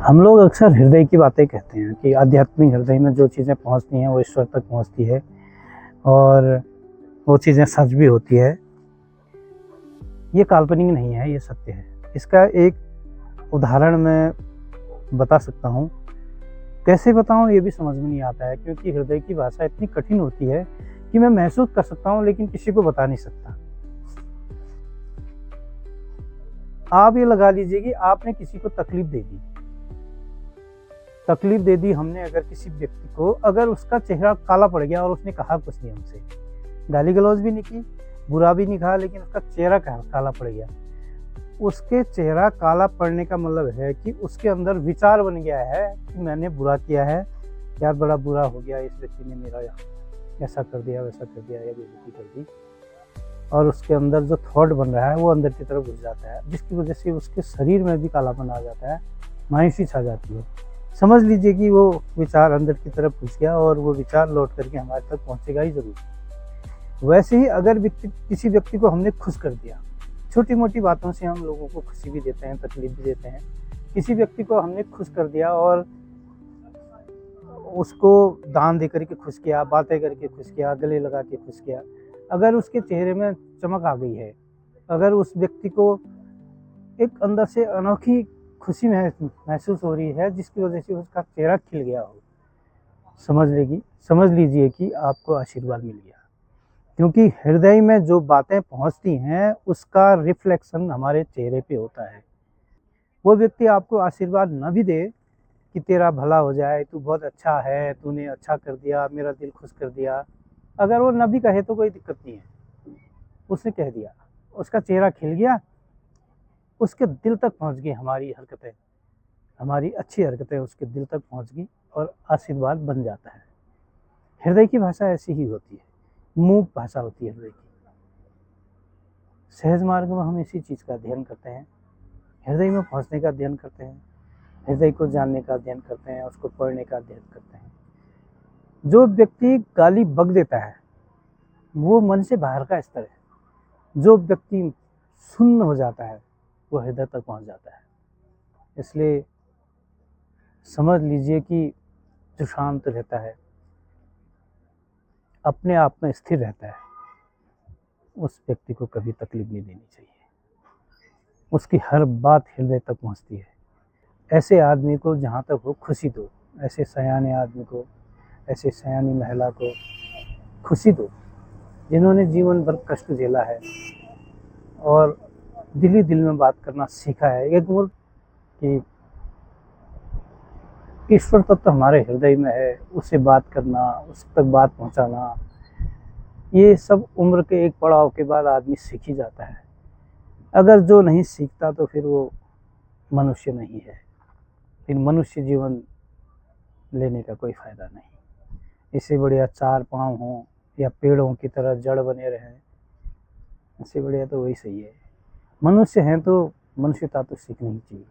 हम लोग अक्सर हृदय की बातें कहते हैं कि आध्यात्मिक हृदय में जो चीज़ें पहुंचती हैं वो ईश्वर तक पहुंचती है और वो चीज़ें सच भी होती है। ये काल्पनिक नहीं है, ये सत्य है। इसका एक उदाहरण मैं बता सकता हूँ। कैसे बताऊँ ये भी समझ में नहीं आता है, क्योंकि हृदय की भाषा इतनी कठिन होती है कि मैं महसूस कर सकता हूँ लेकिन किसी को बता नहीं सकता। आप ये लगा लीजिए कि आपने किसी को तकलीफ दे दी हमने अगर किसी व्यक्ति को, अगर उसका चेहरा काला पड़ गया और उसने कहा कुछ नहीं हमसे, गाली गलौज भी नहीं की, बुरा भी नहीं कहा, लेकिन उसका चेहरा काला पड़ गया। उसके चेहरा काला पड़ने का मतलब है कि उसके अंदर विचार बन गया है कि मैंने बुरा किया है, यार बड़ा बुरा हो गया, इस व्यक्ति ने मेरा ऐसा कर दिया, वैसा कर दिया, या बेइज्जती कर दी। और उसके अंदर जो थॉट बन रहा है वो अंदर की तरफ घुस जाता है, जिसकी वजह से उसके शरीर में भी कालापन आ जाता है, मायूसी छा जाती है। समझ लीजिए कि वो विचार अंदर की तरफ घुस गया और वो विचार लौट करके हमारे तक पहुंचेगा ही जरूर। वैसे ही अगर किसी व्यक्ति को हमने खुश कर दिया, छोटी मोटी बातों से हम लोगों को खुशी भी देते हैं, तकलीफ भी देते हैं। किसी व्यक्ति को हमने खुश कर दिया और उसको दान दे करके खुश किया, बातें करके खुश किया, गले लगा के खुश किया, अगर उसके चेहरे में चमक आ गई है, अगर उस व्यक्ति को एक अंदर से अनोखी खुशी महसूस हो रही है जिसकी वजह से उसका चेहरा खिल गया हो, समझ लीजिए कि आपको आशीर्वाद मिल गया। क्योंकि हृदय में जो बातें पहुंचती हैं उसका रिफ्लेक्शन हमारे चेहरे पे होता है। वो व्यक्ति आपको आशीर्वाद न भी दे कि तेरा भला हो जाए, तू बहुत अच्छा है, तूने अच्छा कर दिया, मेरा दिल खुश कर दिया, अगर वो न भी कहे तो कोई दिक्कत नहीं है, उसने कह दिया, उसका चेहरा खिल गया, उसके दिल तक पहुंच गई हमारी हरकतें, हमारी अच्छी हरकतें उसके दिल तक पहुंच गई और आशीर्वाद बन जाता है। हृदय की भाषा ऐसी ही होती है, मूक भाषा होती है हृदय की। सहज मार्ग में हम इसी चीज़ का अध्ययन करते हैं, हृदय में पहुंचने का अध्ययन करते हैं, हृदय को जानने का अध्ययन करते हैं, उसको पढ़ने का अध्ययन करते हैं। जो व्यक्ति गाली बक देता है वो मन से बाहर का स्तर है। जो व्यक्ति शून्य हो जाता है वो हृदय तक पहुंच जाता है। इसलिए समझ लीजिए कि जो शांत रहता है, अपने आप में स्थिर रहता है, उस व्यक्ति को कभी तकलीफ नहीं देनी चाहिए। उसकी हर बात हृदय तक पहुंचती है। ऐसे आदमी को जहाँ तक हो खुशी दो, ऐसे सयाने आदमी को, ऐसे सयानी महिला को खुशी दो, जिन्होंने जीवन भर कष्ट झेला है और दिल ही दिल में बात करना सीखा है। एक बोल कि ईश्वर तत्व हमारे हृदय में है, उससे बात करना, उस तक बात पहुंचाना, ये सब उम्र के एक पड़ाव के बाद आदमी सीख ही जाता है। अगर जो नहीं सीखता तो फिर वो मनुष्य नहीं है, फिर मनुष्य जीवन लेने का कोई फायदा नहीं। इससे बढ़िया चार पाँव हों या पेड़ों की तरह जड़ बने रहें, इससे बढ़िया तो वही सही है। मनुष्य हैं तो मनुष्यता तो सीखनी ही चाहिए।